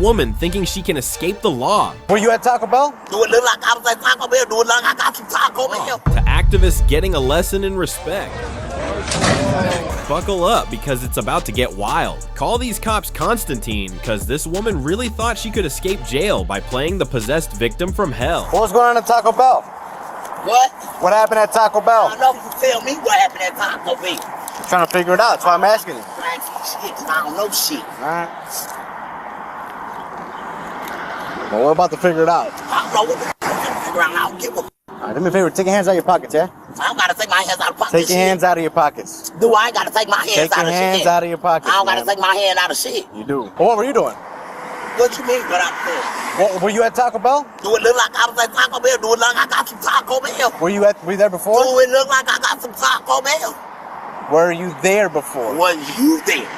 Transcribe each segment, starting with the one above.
woman thinking she can escape the law. Were you at Taco Bell? Do it look like I was at Taco Bell? Do it look like I got some Taco Bell? To activists getting a lesson in respect. Buckle up, because it's about to get wild. Call these cops Constantine, because this woman really thought she could escape jail by playing the possessed victim from hell. What was going on at Taco Bell? What? What happened at Taco Bell? I don't know if you tell me what happened at Taco Bell. I'm trying to figure it out. That's why I'm asking you. Shit, 'cause I don't know shit. Alright. Well, we're about to figure it out. I don't know what to figure out. I don't give a Alright, do me a favor. Take your hands out of your pockets, yeah? I don't gotta take my hands out of pockets. Take your hands out of your pockets. Do I ain't gotta take my hands Take out your of hands shit? out of your pockets. I don't gotta man. take my hand out of shit. You do. Well, what were you doing? What you mean what I'm doing? Were you at Taco Bell? Do it look like I was at Taco Bell? Do it look like I got some Taco Bell? Were you there before? Do it look like I got some Taco Bell? Were you there before? Was you there?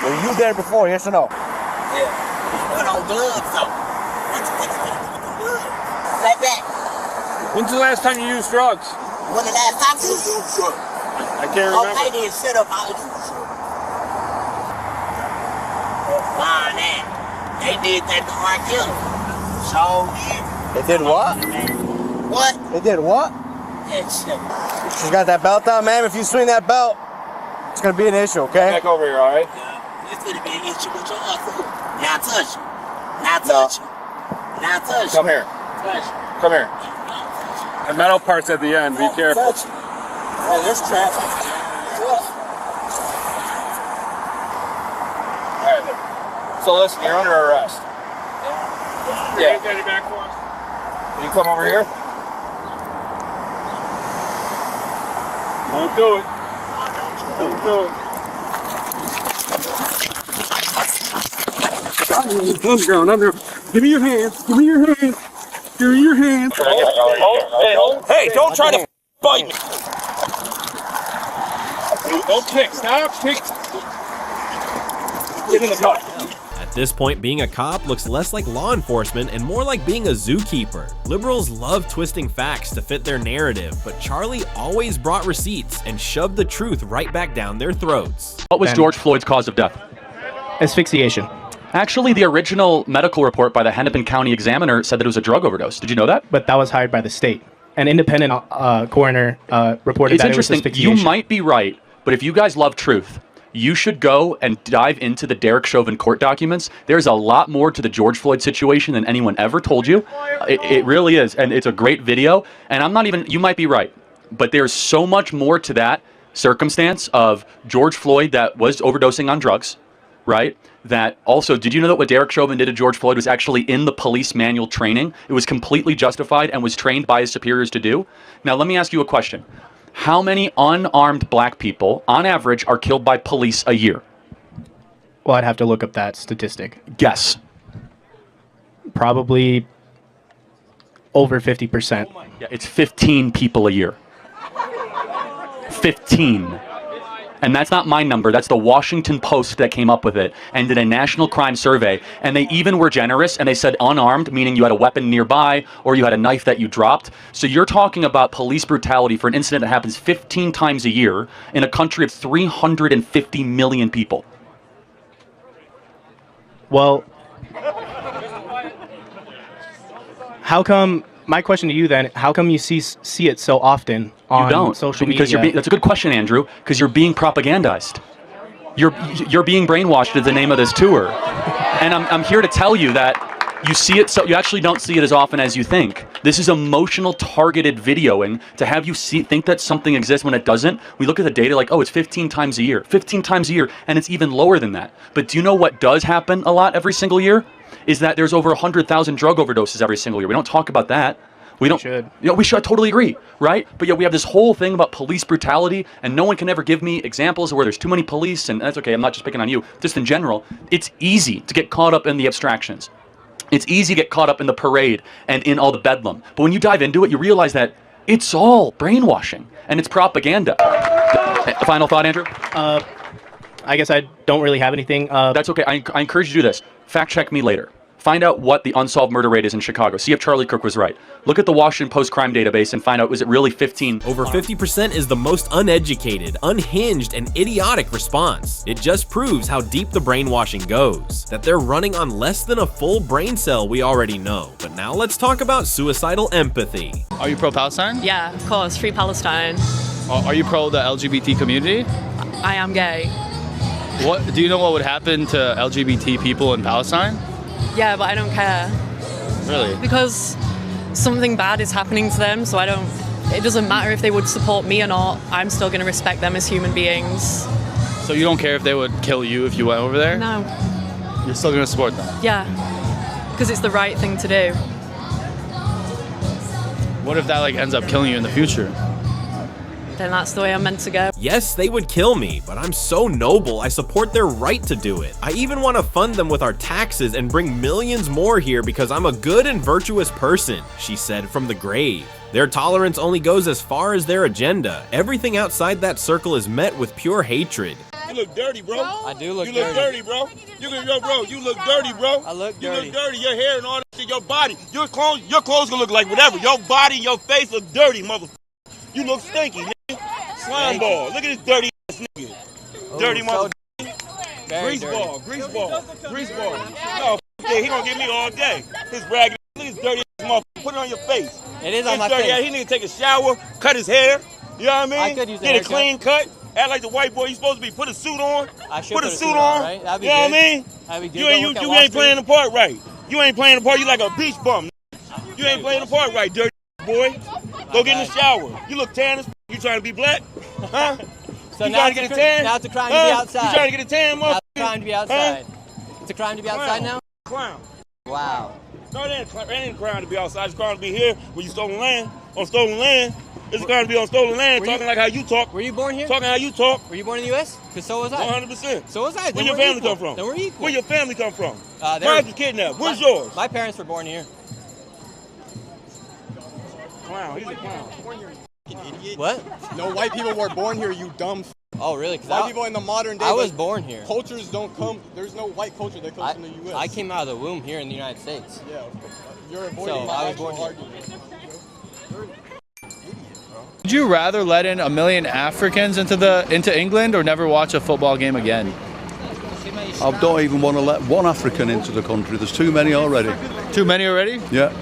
Were you there before, yes or no? Yeah. Put on gloves, so. What you think you do with the gloves? Like that. When's the last time you used drugs? When the last time you used drugs? I can't remember. Okay, then shut up, I'll use drugs. Fine, that. They did that to our killer. So, yeah. They did what? What? They did what? That shit. You got that belt on, man? If you swing that belt, it's gonna be an issue, okay? Back over here, all right? Yeah. It's gonna be an issue with your hustle. Now touch him. Now touch him. Now touch him. Come here. Touch him. Come here. The metal part's at the end. Be careful. Touch him. Oh, there's traffic. All right. So listen, you're under arrest. Yeah. Got it back for us. Can you come over here? Don't do it. Don't do it. Underground. Give me your hands. Give me your hands. Give me your hands. Hey, don't try to bite me. Don't kick. Stop. Kick. Get in the car. At this point, being a cop looks less like law enforcement and more like being a zookeeper. Liberals love twisting facts to fit their narrative, but Charlie always brought receipts and shoved the truth right back down their throats. What was George Floyd's cause of death? Asphyxiation. Actually, the original medical report by the Hennepin County Examiner said that it was a drug overdose. Did you know that? But that was hired by the state. An independent coroner reported It's that it was interesting. asphyxiation. You might be right, but if you guys love truth, you should go and dive into the Derek Chauvin court documents. There's a lot more to the George Floyd situation than anyone ever told you. It really is, and it's a great video. And I'm not even, you might be right, but there's so much more to that circumstance of George Floyd that was overdosing on drugs, right? That also, did you know that what Derek Chauvin did to George Floyd was actually in the police manual training? It was completely justified and was trained by his superiors to do. Now, let me ask you a question. How many unarmed black people, on average, are killed by police a year? Well, I'd have to look up that statistic. Guess. Probably over 50%. Yeah, it's 15 people a year. 15. And that's not my number. That's the Washington Post that came up with it and did a national crime survey. And they even were generous, and they said unarmed, meaning you had a weapon nearby or you had a knife that you dropped. So you're talking about police brutality for an incident that happens 15 times a year in a country of 350 million people. Well, how come, my question to you then, how come you see it so often on social media? Because that's a good question, Andrew, because you're being propagandized. You're being brainwashed is the name of this tour. And I'm here to tell you that you see it, so you actually don't see it as often as you think. This is emotional targeted videoing to have you think that something exists when it doesn't. We look at the data like, oh, it's 15 times a year, 15 times a year, and it's even lower than that. But do you know what does happen a lot every single year? Is that there's over 100,000 drug overdoses every single year. We don't talk about that. We should. We should. I totally agree, right? But yeah, we have this whole thing about police brutality, and no one can ever give me examples of where there's too many police, and that's okay. I'm not just picking on you. Just in general, it's easy to get caught up in the abstractions. It's easy to get caught up in the parade and in all the bedlam. But when you dive into it, you realize that it's all brainwashing and it's propaganda. Final thought, Andrew? I guess I don't really have anything. That's okay. I encourage you to do this. Fact check me later. Find out what the unsolved murder rate is in Chicago. See if Charlie Kirk was right. Look at the Washington Post crime database and find out, was it really 15? Over 50% is the most uneducated, unhinged, and idiotic response. It just proves how deep the brainwashing goes. That they're running on less than a full brain cell we already know. But now let's talk about suicidal empathy. Are you pro-Palestine? Yeah, of course, free Palestine. Are you pro the LGBT community? I am gay. What do you know what would happen to LGBT people in Palestine? Yeah, but I don't care. Really? Because something bad is happening to them, so it doesn't matter if they would support me or not, I'm still going to respect them as human beings. So you don't care if they would kill you if you went over there? No. You're still going to support them? Yeah, because it's the right thing to do. What if that like ends up killing you in the future? Then that's the way I'm meant to go. Yes, they would kill me, but I'm so noble I support their right to do it. I even want to fund them with our taxes and bring millions more here because I'm a good and virtuous person, she said from the grave. Their tolerance only goes as far as their agenda. Everything outside that circle is met with pure hatred. You look dirty, bro. I do look dirty. dirty. You look dirty, bro. You look dirty, bro. I look dirty. You look dirty. Your hair and all that shit, your body. Your clothes gonna look like whatever. Your body and your face look dirty, motherfucker. You look stinky, nigga. Slime ball. Look at this dirty ass nigga. Dirty motherfucker. Grease ball. No, yeah, he gonna get me all day. His raggedy, look at this dirty ass motherfucker. Put it on your face. It is on my face. Yeah, he need to take a shower, cut his hair. You know what I mean? I could use a Get a haircut. clean cut. Act like the white boy you supposed to be. Put a suit on. I should put a suit on. Right? That'd be you know good. what I mean? That'd be good. You ain't playing the part right. You ain't playing the part. You like a beach bum. You ain't playing the part right, dirty boy. Go get in the shower. You look tan as f. You trying to be black? Huh? So you now trying to get a tan? Now it's a crime to be outside. You trying to get a tan, motherfucker? Now it's a crime to be outside. It's a crime to be outside now? Clown. Wow. No, it ain't a crime to be outside. It's a crime to be here when you stolen land. On stolen land. It's a crime to be on stolen land, talking like how you talk. Were you born here? Talking how you talk. Were you born in the U.S.? Because so was I. 100%. So was I. Where your family come from? Then we're equal. Where your family come from? Mine's was kidnapped. Where's yours? My parents were born here. Clown. He's a clown. Idiot. What? No white people were born here, you dumb f. Oh, really? White people in the modern day. I was born here. Cultures don't come. There's no white culture that comes from the U.S. I came out of the womb here in the United States. Yeah, you're avoiding So my I was actual born here. argument. Would you rather let in 1 million Africans into England or never watch a football game again? I don't even want to let one African into the country. There's too many already. Too many already? Yeah.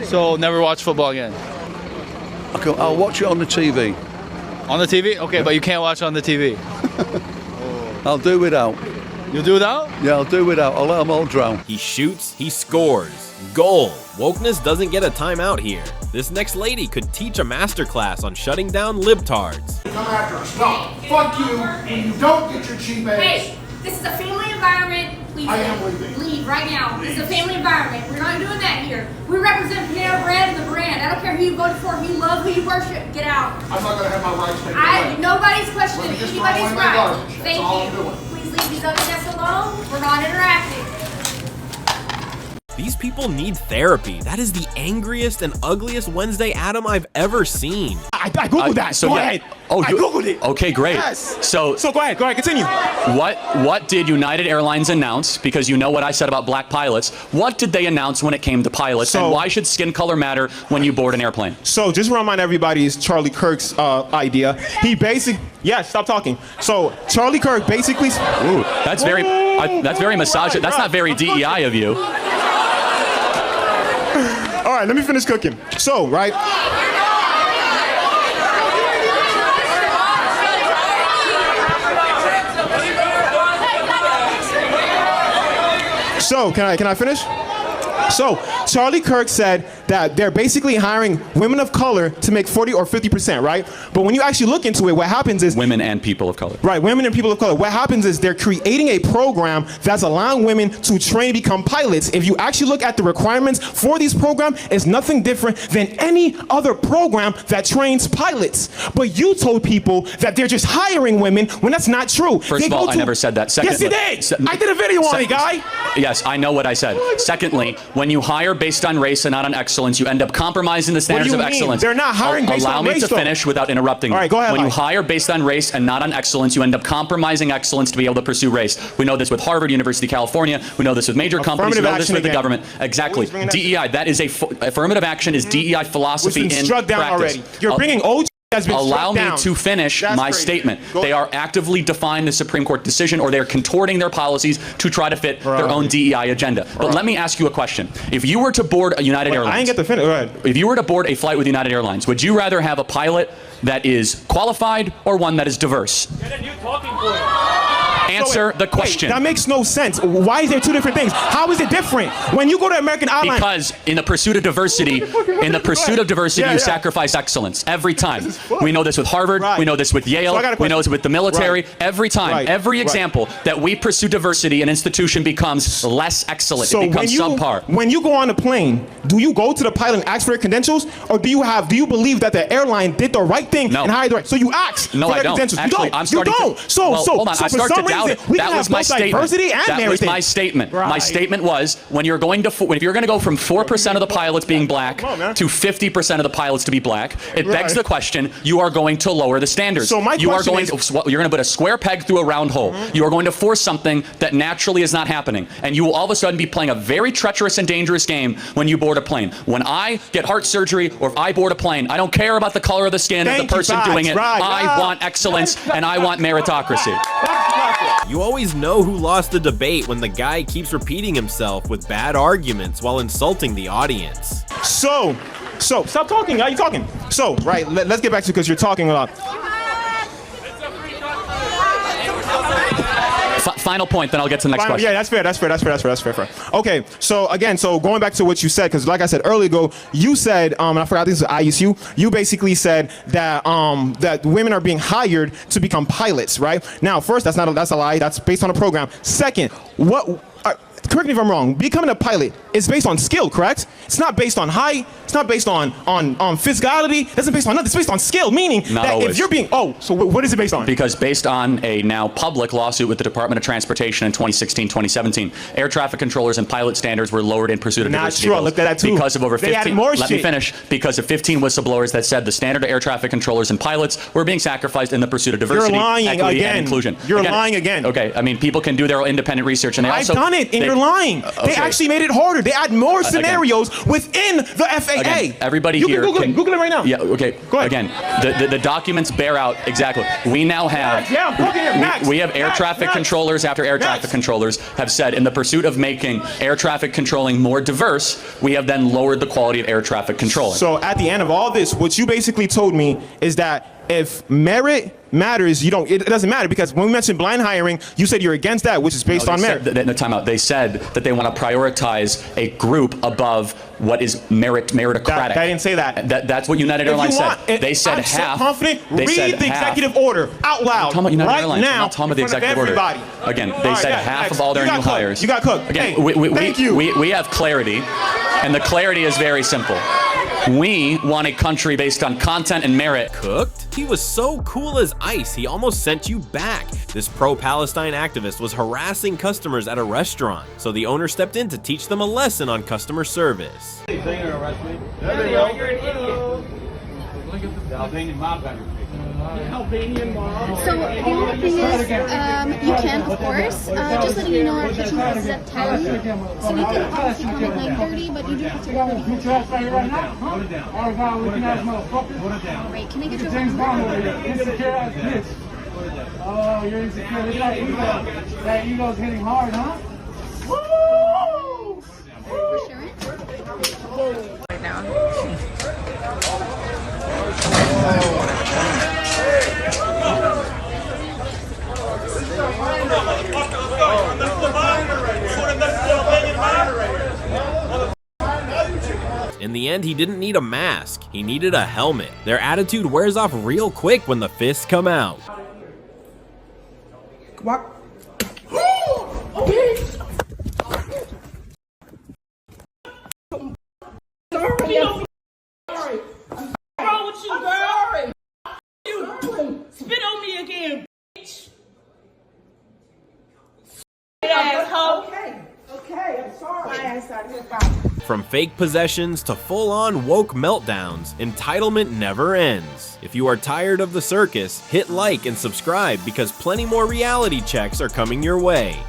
So never watch football again? I'll watch it on the TV. On the TV? Okay, but you can't watch on the TV. I'll do without. You'll do without? Yeah, I'll do without. I'll let them all drown. He shoots, he scores. Goal. Wokeness doesn't get a timeout here. This next lady could teach a masterclass on shutting down libtards. Come after us. No. Fuck you when you don't get your cheap ass. Hey, this is a family environment. Please I am leaving. Leave right now. This is a family environment. We're not doing that here. We represent Panera Bread and the brand. I don't care who you voted for, who you love, who you worship. Get out. I'm not going to have my rights taken away. Nobody's questioning Let me just anybody's throw away my rights. garbage. That's Thank all you. I'm doing. Please leave these other guests alone. We're not interacting. These people need therapy. That is the angriest and ugliest Wednesday Adam I've ever seen. I googled that. So go yeah. ahead. Oh, I googled it. Okay, great. Yes. So go ahead, continue. What did United Airlines announce? Because you know what I said about black pilots. What did they announce when it came to pilots? And why should skin color matter when you board an airplane? So just to remind everybody, it's Charlie Kirk's idea. He stop talking. So Charlie Kirk basically. Ooh, that's very misogynist. That's not very DEI of you. All right, let me finish cooking. So, right. So, can I finish? So, Charlie Kirk said that they're basically hiring women of color to make 40 or 50%, right? But when you actually look into it, what happens is... Women and people of color. Right, women and people of color. What happens is they're creating a program that's allowing women to train to become pilots. If you actually look at the requirements for these programs, it's nothing different than any other program that trains pilots. But you told people that they're just hiring women when that's not true. First of all, I never said that. Yes, you did. I did a video on it, guy. Yes, I know what I said. Secondly, when you hire based on race and not on excellence, you end up compromising the standards of excellence. They're not hiring based on race, Allow me to finish without interrupting. All right, go ahead. When you hire based on race and not on excellence, you end up compromising excellence to be able to pursue race. We know this with Harvard, University of California. We know this with major companies. We know this with the government. Exactly. DEI. That is affirmative action is DEI philosophy in struck down practice. Already. You're bringing OJ. Allow me to finish my statement. They are actively defying the Supreme Court decision, or they're contorting their policies to try to fit their own DEI agenda. But let me ask you a question. If you were to board a United Airlines, I ain't get the finish. Go ahead. If you were to board a flight with United Airlines, would you rather have a pilot that is qualified or one that is diverse? Answer the question. Wait, that makes no sense. Why is there two different things? How is it different? When you go to American Airlines... Because in the pursuit of diversity, you sacrifice excellence every time. We know this with Harvard. We know this with Yale. We know this with the military. Every time, every example that we pursue diversity, an institution becomes less excellent. It becomes subpar. When you go on a plane, do you go to the pilot and ask for their credentials, or do you believe that the airline did the right thing and hired the right? So you ask for their credentials. Actually, you don't. So hold on. I start to doubt it. That was my statement. That was my statement. My statement was if you're going to go from 4% of the pilots being black to 50% of the pilots to be black, it begs the question: you are going to lower the standards. So you're going to put a square peg through a round hole. You are going to force something that naturally is not happening, and you will all of a sudden be playing a very treacherous and dangerous game when you board a plane. When I get heart surgery or if I board a plane, I don't care about the color of the skin of the person doing it. I want excellence and I want meritocracy. You always know who lost the debate when the guy keeps repeating himself with bad arguments while insulting the audience. So stop talking. Are you talking? So, right, let's get back to, because you're talking a lot. Final point, then I'll get to the next question. Yeah, that's fair. Okay, so again, going back to what you said, because like I said earlier ago, you said, and I forgot this is ISU, you basically said that that women are being hired to become pilots, right? Now, first, that's a lie. That's based on a program. Second, correct me if I'm wrong, becoming a pilot is based on skill, correct? It's not based on height. It's not based on physicality. It's based on nothing. It's based on skill, meaning if you're being... so what is it based on? Because based on a now public lawsuit with the Department of Transportation in 2016, 2017, air traffic controllers and pilot standards were lowered in pursuit of diversity. Not true. I looked at that too. Because of over 15... They added more Let me finish. Because of 15 whistleblowers that said the standard of air traffic controllers and pilots were being sacrificed in the pursuit of diversity, equity, and inclusion. You're lying again. Okay, I mean, people can do their own independent research, and they also... I've done it, and you're lying. They actually made it harder. They add more scenarios within the FAA. Again, everybody here can Google it right now. Yeah, okay. Go ahead. Again, the documents bear out exactly. We now have we have air traffic controllers after air traffic controllers have said in the pursuit of making air traffic controlling more diverse, we have then lowered the quality of air traffic controlling. So at the end of all this, what you basically told me is that if merit matters, it doesn't matter, because when we mentioned blind hiring, you said you're against that, which is based on merit. Time out. They said that they want to prioritize a group above what is meritocratic. I didn't say that. That's what United Airlines said. They said I'm half. So confident. Read the executive order out loud. I'm talking about United Airlines. Now, I'm not talking about the executive order. Again, they said half of all their new hires. You got cooked. Again, thank you. We have clarity, and the clarity is very simple. We want a country based on content and merit. Cooked? He was so cool as ice, he almost sent you back. This pro-Palestine activist was harassing customers at a restaurant, so the owner stepped in to teach them a lesson on customer service. You're an idiot. Look at the Albanian mob back. Albanian mob. So the only thing is, you can, of course, just letting you know our kitchen closes at 10. So you can obviously come at 9:30, but you do have to be ready. Put your ass right now. Put it down. Put it down. Right, can I get your James Bond over here. Insecure ass bitch. Oh, you're insecure. Look at that ego. That ego's hitting hard, huh? Woo! Right now. In the end, he didn't need a mask, he needed a helmet. Their attitude wears off real quick when the fists come out. What? Spit on me again, bitch. Asshole. Okay, I'm sorry. My ass out From fake possessions to full-on woke meltdowns, entitlement never ends. If you are tired of the circus, hit like and subscribe because plenty more reality checks are coming your way.